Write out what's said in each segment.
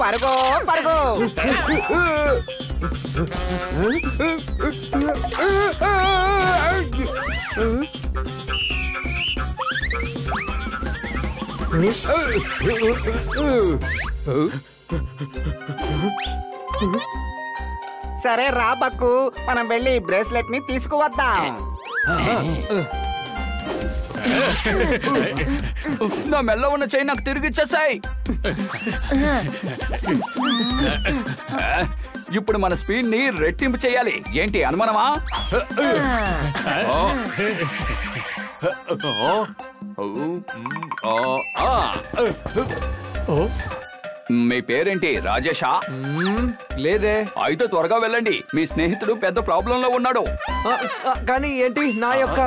పరుగో పరుగో. సరే రా బక్కు, మనం వెళ్ళి బ్రేస్లెట్ ని తీసుకువద్దాం. నా మెల్ల ఉన్న చైన్ నాకు తిరిగి ఇచ్చేసాయి. ఇప్పుడు మన స్పీడ్ ని రెట్టింపు చేయాలి. ఏంటి అనుమానమా? మీ పేరేంటి? రాజేషా? లేదే. అయితే త్వరగా వెళ్ళండి, మీ స్నేహితుడు పెద్ద ప్రాబ్లం లో ఉన్నాడు. కానీ ఏంటి? నా యొక్క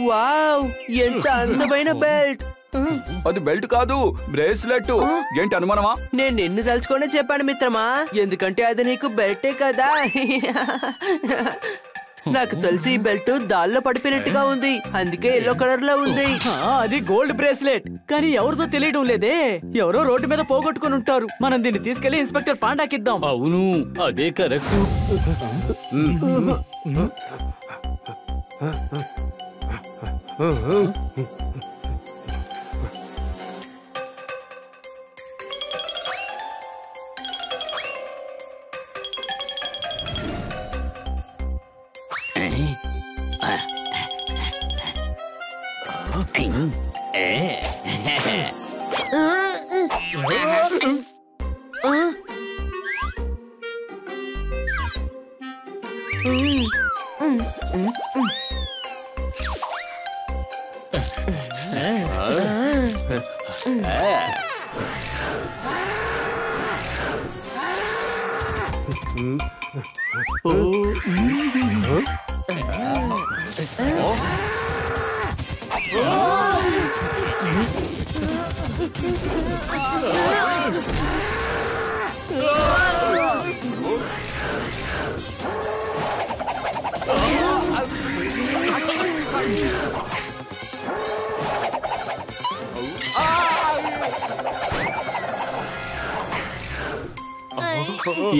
వావ్, ఎంత అందమైన బెల్ట్. అది బెల్ట్ కాదు, బ్రేస్లెట్. ఏంటి అనుమానమా? నేను నిన్ను తలుచుకొని చెప్పాను మిత్రమా, ఎందుకంటే అది నీకు బెల్టే కదా. నాకు తెలిసి ఈ బెల్ట్ దాల్లో పడిపోయినట్టుగా ఉంది, అందుకే ఎల్లో కలర్ లో ఉంది. అది గోల్డ్ బ్రేస్లెట్, కానీ ఎవరితో తెలియడం లేదే. ఎవరో రోడ్డు మీద పోగొట్టుకుని ఉంటారు. మనం దీన్ని తీసుకెళ్లి ఇన్స్పెక్టర్ పాండాకిద్దాం. అవును, అదే కరెక్ట్.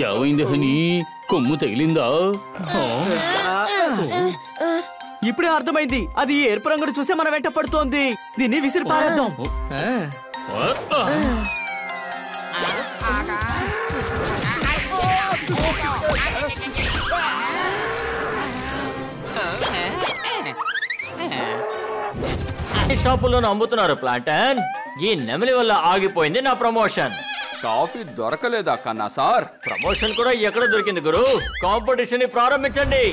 ఏమైంది హనీ? కొమ్ము తగిలిందా? ఇప్పుడే అర్థమైంది, అది ఎరుపు రంగును చూసే మన వెంట పడుతోంది. దీన్ని విసిరి పారేద్దాం. షాపుల్లోనూ అమ్ముతున్నారు ప్లాంటన్. ఈ నెమలి వల్ల ఆగిపోయింది నా ప్రమోషన్. కాఫీ దొరకలేదా కన్నా సార్? ప్రమోషన్ కూడా ఎక్కడ దొరికింది గురు? కాంపిటీషన్ ని ప్రారంభించండి.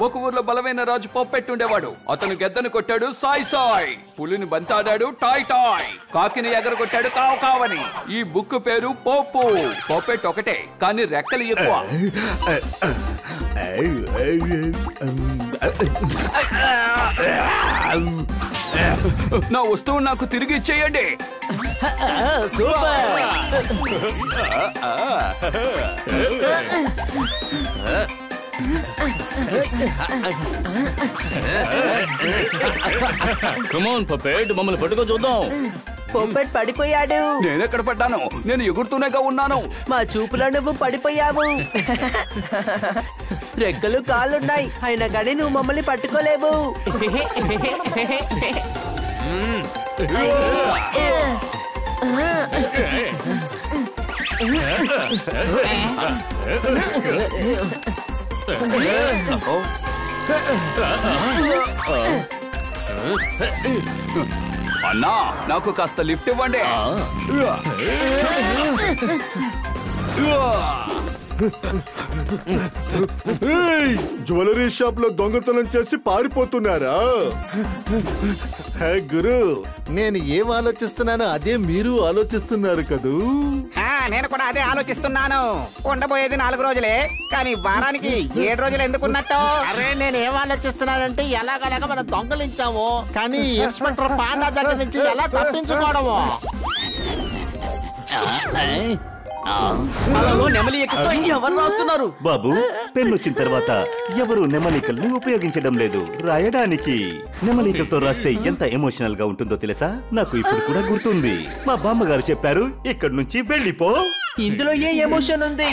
ఒక ఊర్లో బలమైన రాజు పొప్పెట్టుండేవాడు. అతను గెద్దను కొట్టాడు సాయ్ సాయ్, పులిని బంతాడాడు టాయ్ టాయ్, కాకిని ఎగరగొట్టాడు కావ్ కావని. ఈ బుక్ పేరు పోపు. పొప్పెట్ ఒకటే, కానీ రెక్కలు ఎక్కువ. నా వస్తువు నాకు తిరిగి ఇచ్చేయండి. కమాన్ పపెట్, మమ్మల్ని పట్టుకో చూద్దాం. పొప్పెట్ పడిపోయాడు. నేనెక్కడ పడ్డాను? నేను ఎగురుతూనేగా ఉన్నాను. మా చూపులో నువ్వు పడిపోయావు. రెక్కలు కాళ్ళున్నాయి, అయినా కానీ నువ్వు మమ్మల్ని పట్టుకోలేవు. అన్నా నాకు కాస్త లిఫ్ట్ ఇవ్వండి. జ్యువెలరీ షాప్ లో దొంగతనం చేసి పారిపోతున్నారా? హే గురు, నేను ఏం ఆలోచిస్తున్నానో అదే మీరు ఆలోచిస్తున్నారు కదూ. నేను కూడా అదే ఆలోచిస్తున్నాను. ఉండబోయేది 4 రోజులే, కానీ వారానికి 7 రోజులు ఎందుకున్నట్టు? అరే నేను ఏం ఆలోచిస్తున్నానంటే ఎలాగలాగా మనం దొంగలించాము, కానీ ఇన్స్పెక్టర్ పాండా దగ్గర నుంచి ఎలా తప్పించుకోవడము. అలలో నెమలి ఎక్కుతో ఎవరు రాస్తున్నారు? బాబు, పెన్ వచ్చిన తర్వాత ఎవరు నెమలికల్ని ఉపయోగించడం లేదు రాయడానికి. నెమలికలతో రాస్తే ఎంత ఎమోషనల్ గా ఉంటుందో తెలుసా? నాకు ఇప్పుడు కూడా గుర్తుంది. మా బామ్మగారు చెప్పారు, ఇక్కడి నుంచి వెళ్ళిపో. ఇందులో ఏ ఎమోషన్ ఉంది?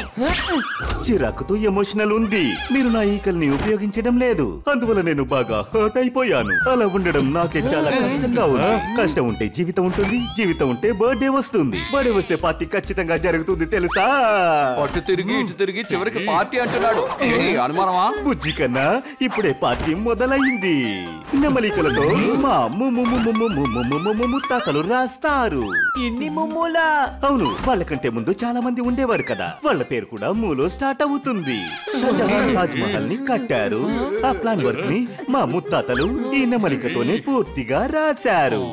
చిరాకుతో ఎమోషనల్ ఉంది. మీరు నా ఈకల్ని ఉపయోగించడం లేదు, అందువల్ల నేను బాగా హర్ట్ అయిపోయాను. అలా ఉండడం నాకే చాలా కష్టంగా ఉంది. కష్టం ఉంటే జీవితం ఉంటుంది, జీవితం ఉంటే బర్త్డే వస్తుంది. బర్త్డే వస్తే పార్టీ ఖచ్చితంగా జరుగుతుంది తెలుసా? అటు తిరిగి ఇటు తిరిగి చివరికి పార్టీ అంటున్నాడు. అనుమానమా? బుజ్జి కన్నా ఇప్పుడే పార్టీ మొదలైంది. నెమలికలతో మా ముత్తాతలు రాస్తారు. ఇన్ని ముమ్ములా? అవును, వాళ్ళకంటే ముందు చాలా మంది ఉండేవారు కదా, వాళ్ళ పేరు కూడా మూలో స్టార్ట్ అవుతుంది. షాజహాన్ తాజ్ మహల్ ని కట్టారు. ఆ ప్లాన్ వర్క్ ని మా ముత్తాతలు ఈ నెమలికతోనే పూర్తిగా రాశారు.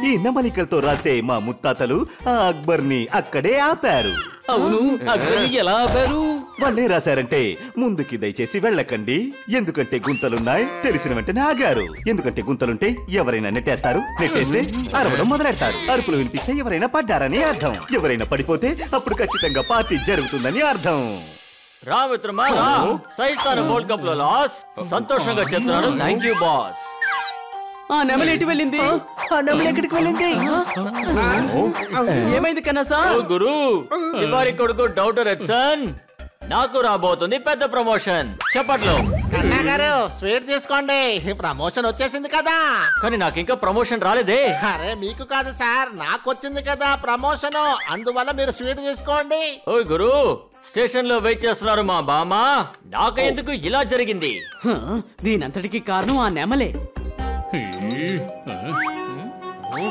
ఈ నెమలికలతో రాసే మా ముత్తాతలు ఆ అక్బర్ ని అక్కడే ఆపారు. అవును, అక్బర్ని ఎలా ఆపారు? వాళ్ళే రాశారంటే ముందుకి దయచేసి వెళ్ళకండి, ఎందుకంటే గుంతలున్నాయి తెలిసిన వెంటనే ఆగారు. ఎందుకంటే గుంతలుంటే ఎవరైనా నెట్టేస్తారు, నెట్టేస్తే అరవడం మొదలెడతారు. అరుపులు వినిపిస్తే ఎవరైనా పడ్డారని అర్థం. ఎవరైనా పడిపోతే అప్పుడు ఖచ్చితంగా పార్టీ జరుగుతుందని అర్థం. రా మిత్రమా రా. సైతాన్ వరల్డ్ కప్ లో లాస్. సంతోషంగా చెప్తున్నాను. Thank you boss. ఆ నెమలి ఎటు వెళ్ళింది? ఆ నెమలి ఎక్కడికి వెళ్ళింది? ఏమైంది కన్నసా? ఓ గురు, ఇవారి కొడుకు డౌటర్ ఎడ్సన్, నాకు రాబోతుంది పెద్ద ప్రమోషన్. చెప్పట్లో కన్నా గారు స్వీట్ తీసుకోండి, ప్రమోషన్ వచ్చేసింది కదా. కానీ నాకు ఇంకా ప్రమోషన్ రాలేదే. అరే మీకు కాదు సార్, నాకు వచ్చింది కదా ప్రమోషన్, అందువల్ల మీరు స్వీట్ తీసుకోండి. ఓయ్ గురు, స్టేషన్ లో వెయిట్ చేస్తున్నారు మా బామ్మ. నాకెందుకు ఇలా జరిగింది? దీనంతటికి కారణం ఆ నెమలే.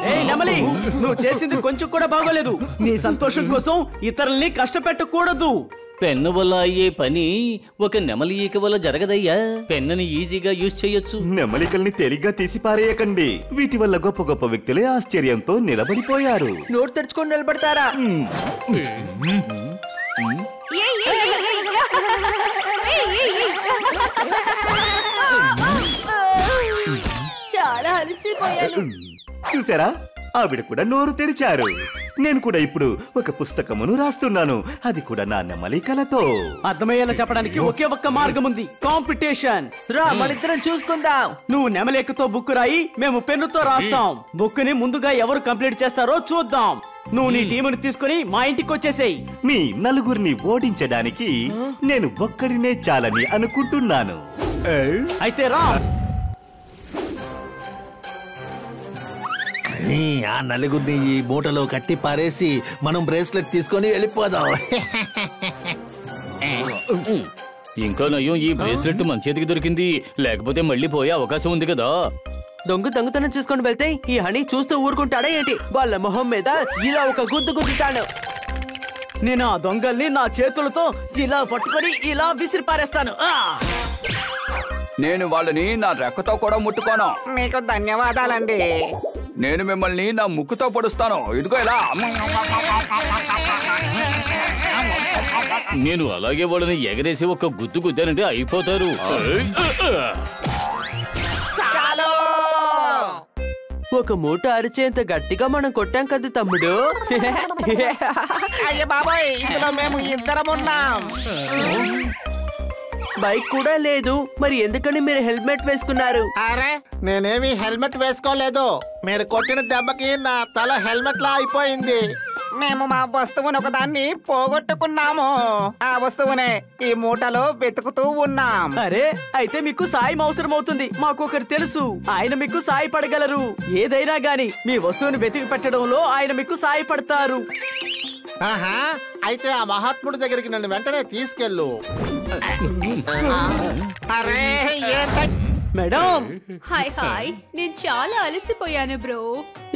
ఏయ్ నెమలి, నువ్వు చేసింది కొంచెం కూడా బాగోలేదు. నీ సంతోషం కోసం ఇతరుల్ని కష్టపెట్టకూడదు. పెన్ను వల్ల అయ్యే పని ఒక నెమలి ఈక వల్ల జరగదయ్యా. పెన్నుని ఈజీగా యూజ్ చేయొచ్చు. నెమలికల్ని తేలిగ్గా తీసి పారేయకండి. వీటి వల్ల గొప్ప గొప్ప వ్యక్తులే ఆశ్చర్యంతో నిలబడిపోయారు. నోరు తెరుచుకొని నిలబడతారా? చాలా అలసిపోయాను. చూసారా, ఆవిడ కూడా నోరు తెరిచారు. నేను కూడా ఇప్పుడు ఒక పుస్తకమును రాస్తున్నాను, అది కూడా నా నెమలికలతో. అర్థమయ్యేలా చెప్పడానికి ఒకే ఒక్క మార్గం ఉంది, కాంపిటీషన్. రా మనిద్దరం చూసుకుందాం. నువ్వు నెమలెక్కుతో బుక్ రాయి, మేము పెన్నుతో రాస్తాం. బుక్ ని ముందుగా ఎవరు కంప్లీట్ చేస్తారో చూద్దాం. నువ్వు నీ టీముని తీసుకుని మా ఇంటికి వచ్చేసేయ్. మీ నలుగురిని ఓడించడానికి నేను ఒక్కడినే చాలని అనుకుంటున్నాను. అయితే రా. ఆ నలుగురిని ఈ మూటలో కట్టి పారేసి మనం బ్రేస్లెట్ తీసుకొని వెళ్ళిపోదాం. ఇంకా నయ్యం, ఈ బ్రేస్లెట్ మన చేతికి దొరికింది, లేకపోతే మళ్ళీ పోయే అవకాశం ఉంది కదా. దొంగతనం చేసుకొని వెళ్తే ఈ హనీ చూస్తూ ఊరుకుంటాడా ఏంటి? వాళ్ళ మొహం మీద ఇలా ఒక గుద్దు గుద్దుతాను. నేను ఆ దొంగల్ని నా చేతులతో ఇలా పట్టుకొని ఇలా విసిరి పారేస్తాను. నేను వాళ్ళని నా రెక్కతో కూడా ముట్టుకోను. మీకు ధన్యవాదాలండి. నేను మిమ్మల్ని నా ముక్కుతో పొడుస్తాను. ఇదిగో ఇలా. నేను అలాగే వాళ్ళని ఎగరేసి ఒక గుద్దు గుద్దానంటే అయిపోతారు. ఒక మూట అరిచేంత గట్టిగా మనం కొట్టాం కదా తమ్ముడు. అయ్య బాబాయ్, ఇందులో మేము ఇద్దరం ఉన్నాం. బైక్ కూడా లేదు, మరి ఎందుకని మీరు హెల్మెట్ వేసుకున్నారు? అరే నేనేమి హెల్మెట్ వేసుకోలేదు, మీరు కొట్టిన దెబ్బకి నా తల హెల్మెట్ లా అయిపోయింది. మేము మా వస్తువును ఒకదాన్ని పోగొట్టుకున్నాము. ఆ వస్తువునే ఈ మూటలో వెతుకుతూ ఉన్నాం. అరే, అయితే మీకు సాయం అవసరం అవుతుంది. మాకొకరు తెలుసు, ఆయన మీకు సాయపడగలరు. ఏదైనా గాని మీ వస్తువుని వెతికి పెట్టడంలో ఆయన మీకు సాయపడతారు. ఆహా, అయితే ఆ మహాత్ముడి దగ్గరికి నన్ను వెంటనే తీసుకెళ్ళు. అరే మేడం హాయ్ హాయ్, నేను చాలా అలసిపోయాను బ్రో.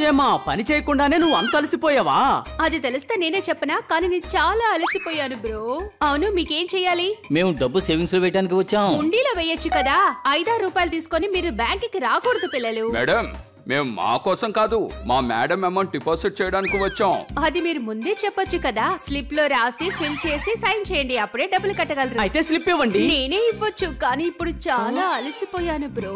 ఏమా పని చేయకుండానే నువ్వు అంత అలసిపోయావా? అది తెలిస్తే నేనే చెప్పనా, కానీ నేను చాలా అలసిపోయాను బ్రో. అవును, మీకేం చెయ్యాలి? మేము డబ్బు సేవింగ్స్ లో వేయడానికి వచ్చాం. ఉండిలో వేయొచ్చు కదా. 5 రూపాయలు తీసుకొని మీరు బ్యాంకుకి రాకూడదు పిల్లలు. మేడం, మేము మా కోసం కాదు, మా మేడం అమౌంట్ డిపాజిట్ చేయడానికి వచ్చాం. అది మీరు ముందే చెప్పొచ్చు కదా. స్లిప్ లో రాసి ఫిల్ చేసి సైన్ చేయండి, అప్పుడే డబ్బులు కట్టగలరు. అయితే స్లిప్ ఇవ్వండి. నేనే ఇవ్వచ్చు, కానీ ఇప్పుడు చాలా అలసిపోయాను బ్రో.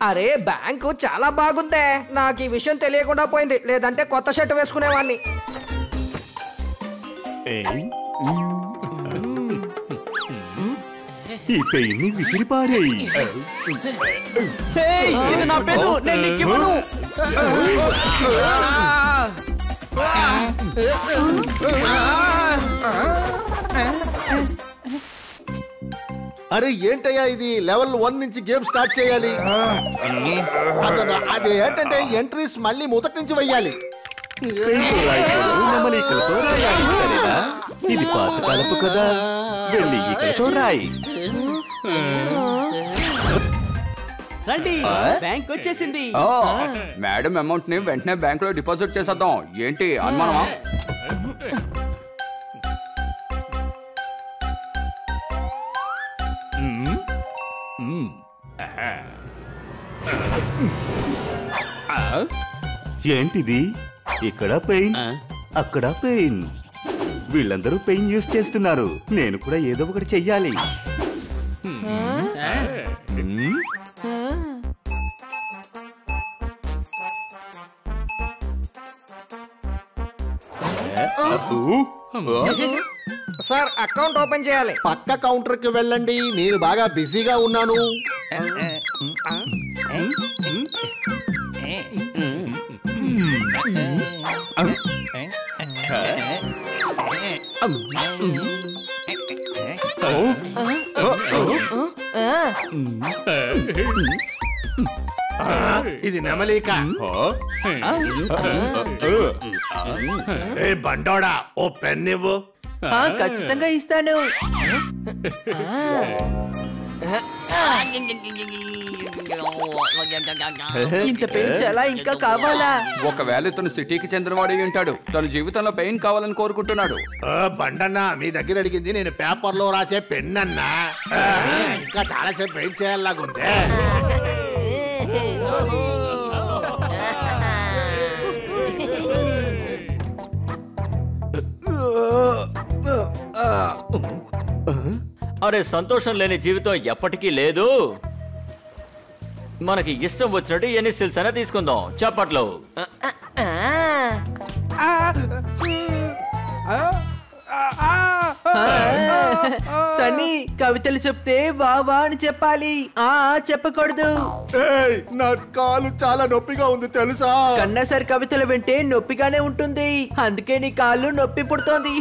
అరే బ్యాంకు చాలా బాగుందే. నాకు ఈ విషయం తెలియకుండా పోయింది, లేదంటే కొత్త షర్ట్ వేసుకునేవాడిని. ఈ పెయిన్ని విసిరిపారేయి. ఇది నా పెన్ను, నేను నీకు ఇవ్వను. అరే ఏంటయ్యా ఇది? లెవెల్ 1 నుంచి గేమ్ స్టార్ట్ చేయాలి. అది ఏంటంటే ఎంట్రీస్ మళ్ళీ మొదటి నుంచి వెయ్యాలి. నెమలికలతో రాయాలి, సరేనా? ఇది పాత కలపు కదా, వెళ్ళి ఈకలతో రాయి. రండి, బ్యాంక్ వచ్చేసింది. మేడం అమౌంట్ ని వెంటనే బ్యాంక్ లో డిపాజిట్ చేసేద్దాం. ఏంటి అనుమానమా? ఏంటిది? ఇక్కడ పెయిన్, అక్కడ పెయిన్. వీళ్ళందరూ పెయిన్ యూస్ చేస్తున్నారు, నేను కూడా ఏదో ఒకటి చెయ్యాలి. సార్ అకౌంట్ ఓపెన్ చేయాలి. పక్క కౌంటర్ కి వెళ్ళండి, నేను బాగా బిజీగా ఉన్నాను. ఇది నెమలిక. ఏ బండోడా, ఓ పెన్ ఇవ్వు. ఖచ్చితంగా ఇస్తాను. ఇంత పెయిన్ చాలా ఇంకా కావాలా? ఒకవేళ ఇతను సిటీకి చెందినవాడే ఉంటాడు, తన జీవితంలో పెయిన్ కావాలని కోరుకుంటున్నాడు. బండన్నా, మీ దగ్గర అడిగింది నేను పేపర్ లో రాసే పెన్ అన్నా. ఇంకా చాలాసేపు వెయిట్ చేయాలాగుందే. అరే సంతోషం లేని జీవితం ఎప్పటికీ లేదు. మనకి ఇష్టం వచ్చినట్టు ఎన్ని సిల్స్ అయినా తీసుకుందాం. చప్పట్లు. సన్నీ, కవితలు చెప్తే వా వా అని చెప్పాలి, ఆ చెప్పకూడదు. నా కాలు చాలా నొప్పిగా ఉంది తెలుసా? కన్నాసరి కవితలు వింటే నొప్పిగానే ఉంటుంది, అందుకే నీ కాళ్ళు నొప్పి పుడుతోంది.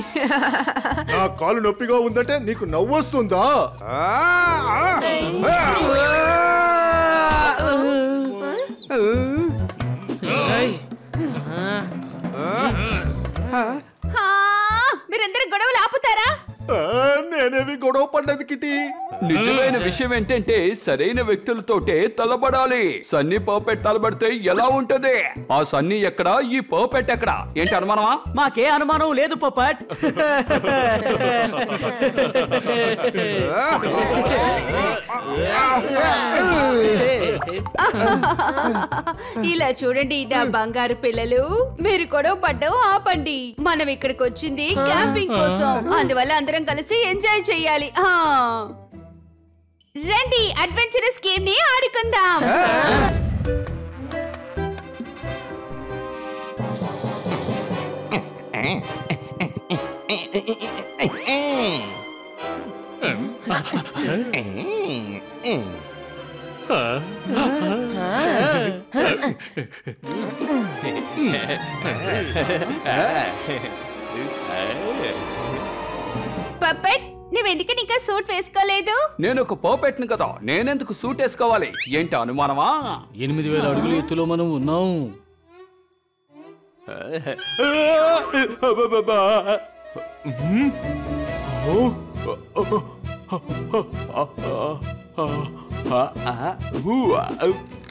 నా కాలు నొప్పిగా ఉందంటే నీకు నవ్వొస్తుందా? మీరందరూ గొడవలు ఆపుతారా? నేనేవి గొడవ పడ్డది కిటి. నిజమైన విషయం ఏంటంటే సరైన వ్యక్తులతోటే తలబడాలి. సన్నీ పర్ఫెక్ట్ తలబడితే ఎలా ఉంటది? ఆ సన్నీ ఎక్కడ, ఈ పర్ఫెక్ట్ ఎక్కడ? ఏంటి అనుమానమా? మాకే అనుమానం లేదు పర్ఫెక్ట్. ఇలా చూడండి నా బంగారు పిల్లలు, మీరు గొడవ పడ్డం ఆపండి. మనం ఇక్కడికి వచ్చింది క్యాంపింగ్ కోసం, అందువల్ల అందరం కలిసి ఎంజాయ్ చెయ్యాలి. రండి, అడ్వెంచరస్ గేమ్ ని ఆడుకుందాం. పప్పెట్ నువ్వెందుకు ఇంకా సూట్ వేసుకోలేదు? నేను ఒక పర్ఫెక్ట్ని కదా, నేనెందుకు సూట్ వేసుకోవాలి? ఏంటి అనుమానమా? 8000 అడుగుల ఎత్తులో మనం ఉన్నాం.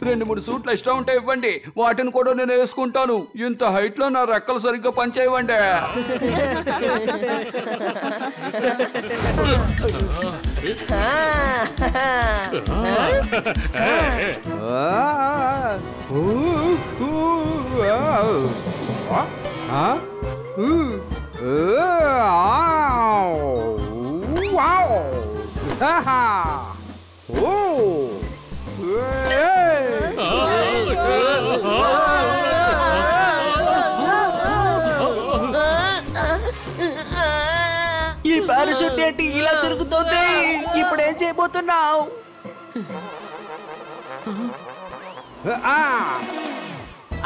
రెండు మూడు సూట్లు ఇష్టం ఉంటే ఇవ్వండి, వాటిని కూడా నేను వేసుకుంటాను. ఇంత హైట్ లో నా రెక్కలు సరిగ్గా పనిచేయవండి. ఈ పారాషూట్ ఏంటి ఇలా తిరుగుతోంది? ఇప్పుడు ఏం చేయబోతున్నావు?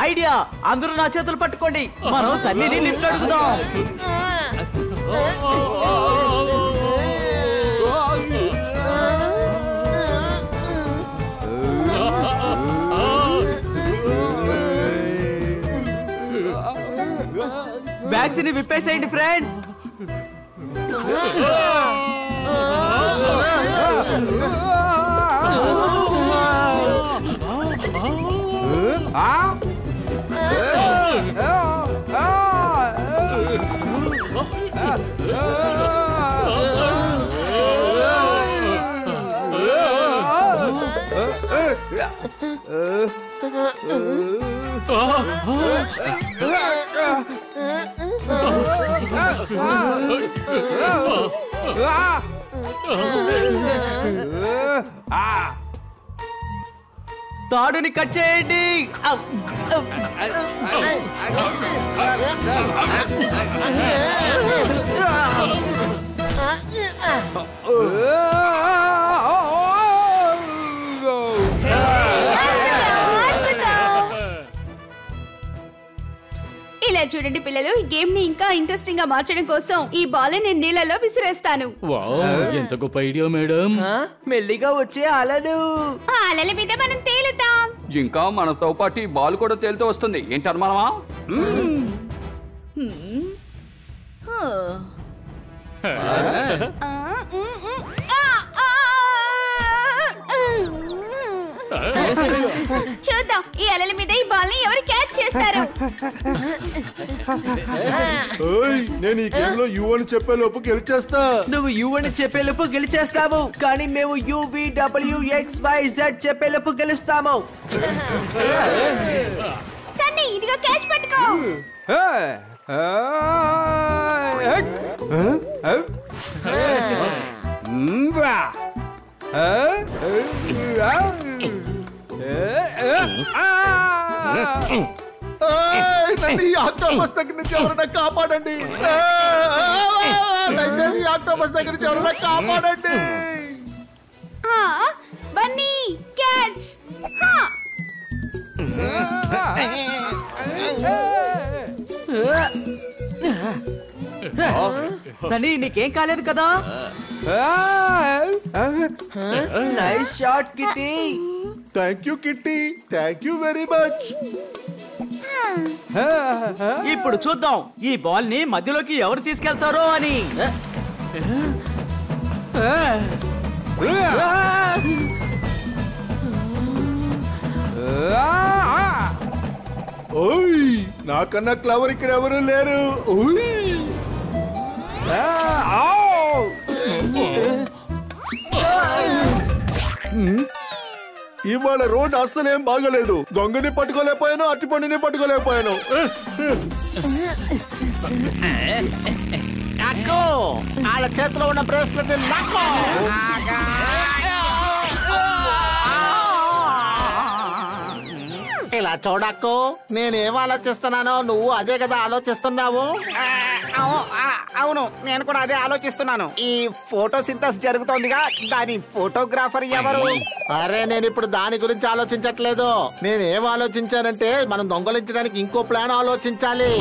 ఐడియా! అందరూ నా చేతులు పట్టుకోండి, మనం సన్నీని లిఫ్ట్ అడుగుదాం. బ్యాగ్స్ ని విప్పేసేయండి ఫ్రెండ్స్. తాడుని కట్ చేయండి. ఇలా చూడండి పిల్లలు, ఈ గేమ్ ని ఇంకా ఇంట్రెస్టింగ్ గా మార్చడం కోసం ఈ బాల్ నేను నీళ్ళలో విసిరేస్తాను. ఎంత గొప్ప ఐడియా మేడం. మెల్లిగా వచ్చే అలలు, ఆ అలల మీద మనం తేలుతాం. ఇంకా మనతో పాటు ఈ బాల్ కూడా తేలుతూ వస్తుంది. ఏంటి అనుమానమా? చూద్దాం ఈ అలల మీద ఈ బాల్ ని ఎవరు క్యాచ్ చేస్తారు. నేను ఈ గేమ్ లో యు అని చెప్పే లోపు గెలిచేస్తా. నువ్వు యు అని చెప్పేలోపు గెలిచేస్తావు, కానీ మేము UVWXYZ చెప్పేలోపు గెలుస్తాము. సన్నీ ఇదిగో క్యాచ్ పట్టుకో. నన్ను ఈ ఆక్టోపస్ దగ్గర నుంచి ఎవరైనా కాపాడండి. దయచేసి ఈ ఆక్టోపస్ దగ్గర నుంచి ఎవరైనా కాపాడండి. బన్నీ క్యాచ్. సనీ నీకేం కాలేదు కదా? Nice shot kitty. Thank you kitty, thank you very much. ఇప్పుడు చూద్దాం ఈ బాల్ ని మధ్యలోకి ఎవరు తీసుకెళ్తారో అని. ఓయ్, నాకన్నా క్లవర్ ఇక్కడ ఎవరు లేరు. ఇవాళ రోజు అస్సలేం బాగలేదు. దొంగని పట్టుకోలేకపోయాను, అట్టిపండిని పట్టుకోలేకపోయాను. వాళ్ళ చేతిలో ఉన్న బ్రేస్లెట్ ఇలా చూడక్కు, నేనేం ఆలోచిస్తున్నానో నువ్వు అదే కదా ఆలోచిస్తున్నావు. అవును నేను కూడా అదే ఆలోచిస్తున్నాను. ఈ ఫోటో సింథసిస్ జరుగుతోందిగా, దాని ఫోటోగ్రాఫర్ ఎవరు? అరే నేను ఇప్పుడు దాని గురించి ఆలోచించట్లేదు. నేనేం ఆలోచించానంటే మనం దొంగలించడానికి ఇంకో ప్లాన్ ఆలోచించాలి.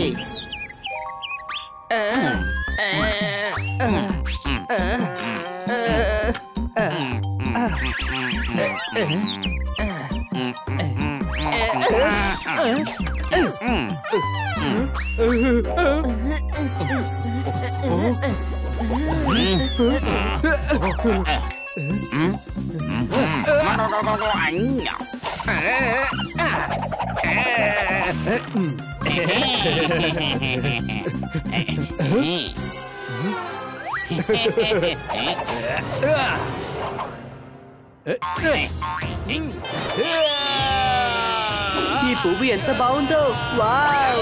ఈ పువ్వు ఎంత బాగుందో. వావ్!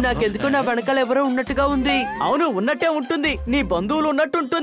నాకెందుకో నా వెనకాల ఎవరో ఉన్నట్టుగా ఉంది. అవును ఉన్నట్టే ఉంటుంది, నీ బంధువులు ఉన్నట్టు ఉంటుంది.